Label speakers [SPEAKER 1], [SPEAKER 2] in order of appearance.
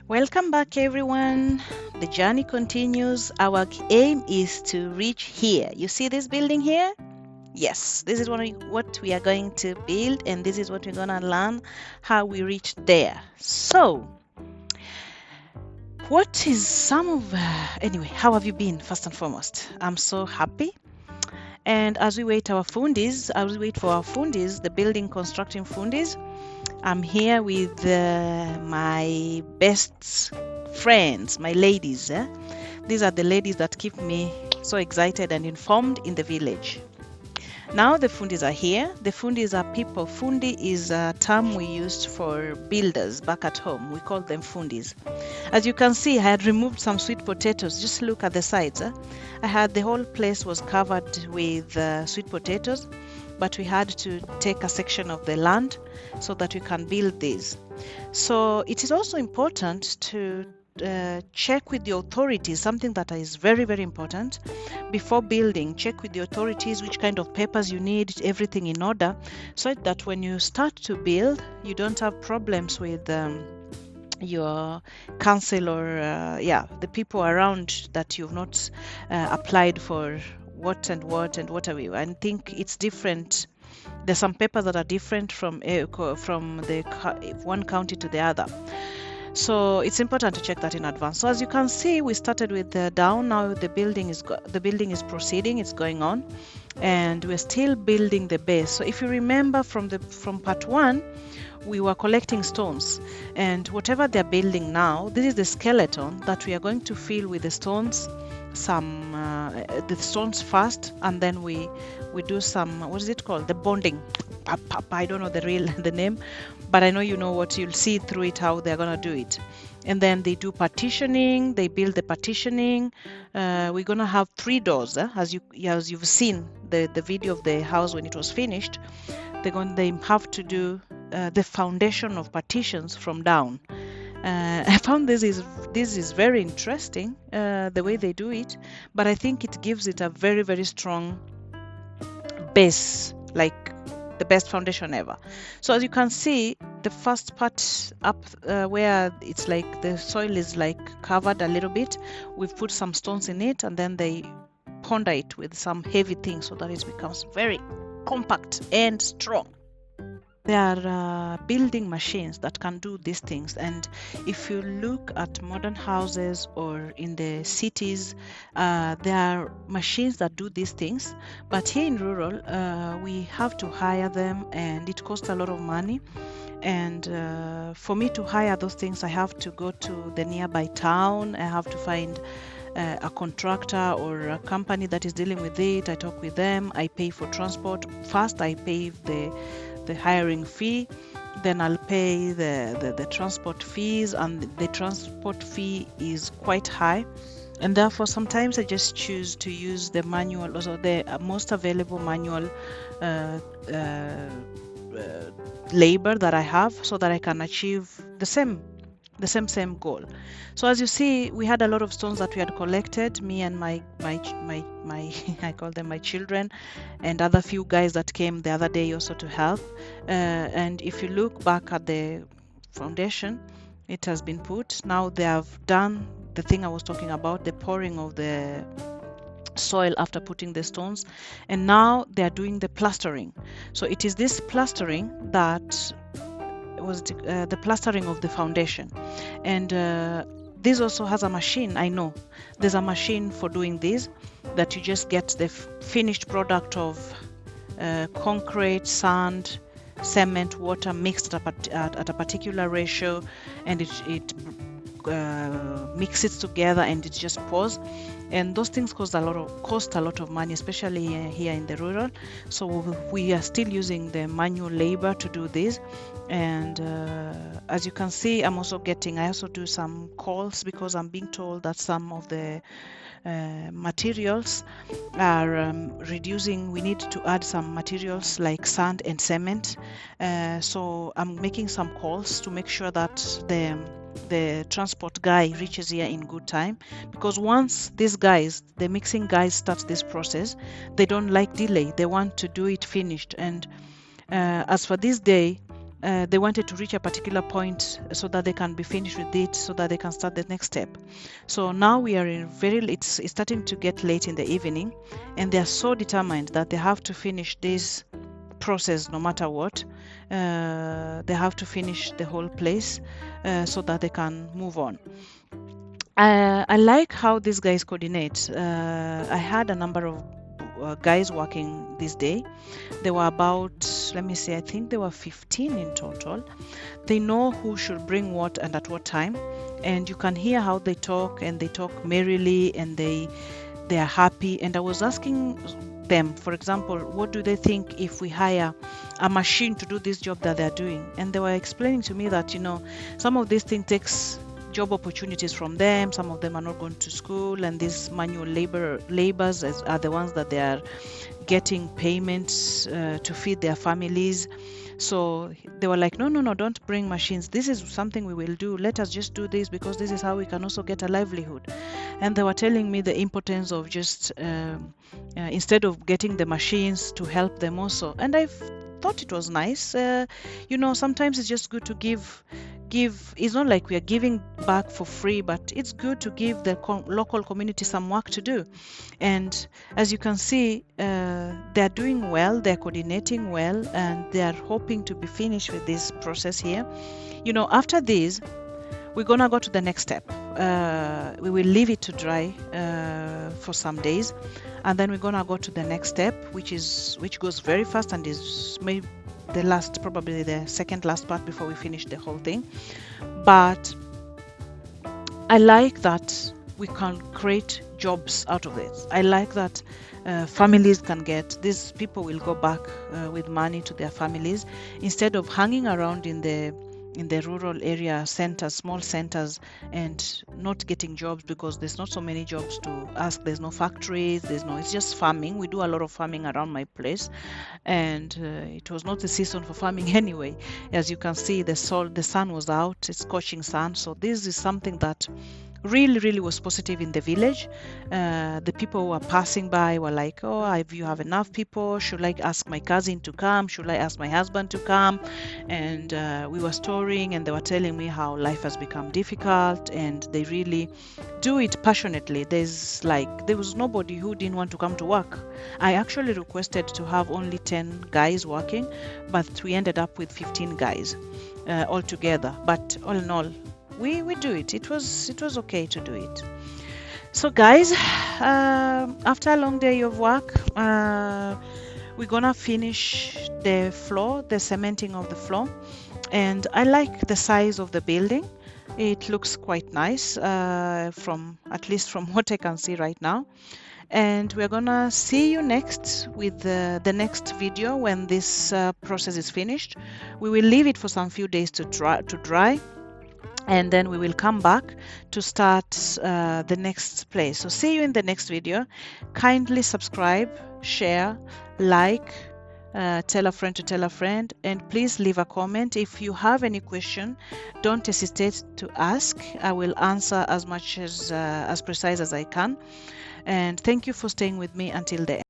[SPEAKER 1] Welcome back, everyone. The journey continues. Our aim is to reach here. You see this building here? Yes, this is what we are going to build, and this is what we're going to learn how we reach there. So, what is some of, anyway, how have you been, first and foremost? I'm so happy. And as we wait for our fundis, the building constructing fundis, I'm here with my best friends, my ladies. These are the ladies that keep me so excited and informed in the village. Now the fundis are here. The fundis are people. Fundi is a term we used for builders back at home. We call them fundis. As you can see, I had removed some sweet potatoes. Just look at the sides. The whole place was covered with sweet potatoes, but we had to take a section of the land so that we can build these. So it is also important to check with the authorities, something that is very, very important. Before building, check with the authorities which kind of papers you need, everything in order, so that when you start to build, you don't have problems with your council or the people around that you've not applied for what have you. I think it's different. There's some papers that are different from the one county to the other. So it's important to check that in advance. So as you can see, we started with the down. Now the building is proceeding. It's going on, and we're still building the base. So if you remember from part one, we were collecting stones, and whatever they're building now, this is the skeleton that we are going to fill with the stones. The stones first, and then we do some, what is it called, the bonding. I don't know the name, but I know you know what. You'll see through it how they're gonna do it. And then they do partitioning. They build the partitioning. We're gonna have 3 doors, as you've seen the video of the house when it was finished. They have to do the foundation of partitions from down. I found this is very interesting, the way they do it, but I think it gives it a very, very strong base, like the best foundation ever. So as you can see, the first part up where it's like the soil is like covered a little bit, we've put some stones in it, and then they ponder it with some heavy things so that it becomes very compact and strong. There are building machines that can do these things, and if you look at modern houses or in the cities, there are machines that do these things, but here in rural, we have to hire them, and it costs a lot of money. And for me to hire those things, I have to go to the nearby town. I have to find a contractor or a company that is dealing with it. I talk with them. I pay for transport. First, I pay the hiring fee, then I'll pay the transport fees, and the transport fee is quite high, and therefore sometimes I just choose to use the manual, also the most available manual labor that I have, so that I can achieve the same goal. So as you see, we had a lot of stones that we had collected, me and my I call them my children, and other few guys that came the other day also to help. And if you look back at the foundation, it has been put. Now they have done the thing I was talking about, the pouring of the soil after putting the stones, and now they are doing the plastering. So it is this plastering that was the plastering of the foundation. And this also has a machine. I know there's a machine for doing this, that you just get the finished product of concrete, sand, cement, water mixed at a particular ratio, and it mixes together, and it just pours. And those things cost a lot of money, especially here in the rural. So we are still using the manual labor to do this. And as you can see, I also do some calls, because I'm being told that some of the materials are reducing. We need to add some materials like sand and cement. So I'm making some calls to make sure that the transport guy reaches here in good time, because once the mixing guys start this process, they don't like delay. They want to do it finished. And as for this day, they wanted to reach a particular point so that they can be finished with it, so that they can start the next step. So now we are in it's starting to get late in the evening, and they are so determined that they have to finish this process no matter what. They have to finish the whole place so that they can move on. I like how these guys coordinate. I had a number of guys working this day. There were about, let me see, I think there were 15 in total. They know who should bring what and at what time, and you can hear how they talk, and they talk merrily, and they are happy. And I was asking them, for example, what do they think if we hire a machine to do this job that they're doing? And they were explaining to me that, some of these things takes job opportunities from them. Some of them are not going to school, and these manual laborers are the ones that they are getting payments to feed their families. So they were like, no, don't bring machines. This is something we will do. Let us just do this, because this is how we can also get a livelihood. And they were telling me the importance of just instead of getting the machines, to help them also. And I thought it was nice. Sometimes it's just good to give. It's not like we are giving back for free, but it's good to give the local community some work to do. And as you can see, they're doing well, they're coordinating well, and they are hoping to be finished with this process here. After this, we're gonna go to the next step. We will leave it to dry for some days, and then we're gonna go to the next step, which goes very fast and is maybe probably the second last part before we finish the whole thing. But I like that we can create jobs out of this. I like that families can these people will go back with money to their families, instead of hanging around in the rural area centers, small centers, and not getting jobs, because there's not so many jobs to ask. There's no factories, it's just farming. We do a lot of farming around my place, and it was not the season for farming anyway. As you can see, the sun was out, it's scorching sun. So this is something that really was positive in the village. The people who were passing by were like, oh, if you have enough people, should I ask my cousin to come? Should I ask my husband to come? And we were storing, and they were telling me how life has become difficult, and they really do it passionately. There was nobody who didn't want to come to work. I actually requested to have only 10 guys working, but we ended up with 15 guys altogether. But all in all, we do it. It was okay to do it. So guys, after a long day of work, we're gonna finish the floor, the cementing of the floor. And I like the size of the building. It looks quite nice, at least from what I can see right now. And we're gonna see you next with the next video when this process is finished. We will leave it for some few days to dry, and then we will come back to start the next place. So see you in the next video. Kindly subscribe, share, like, tell a friend to tell a friend, and please leave a comment. If you have any question, don't hesitate to ask. I will answer as much as precise as I can. And thank you for staying with me until the end.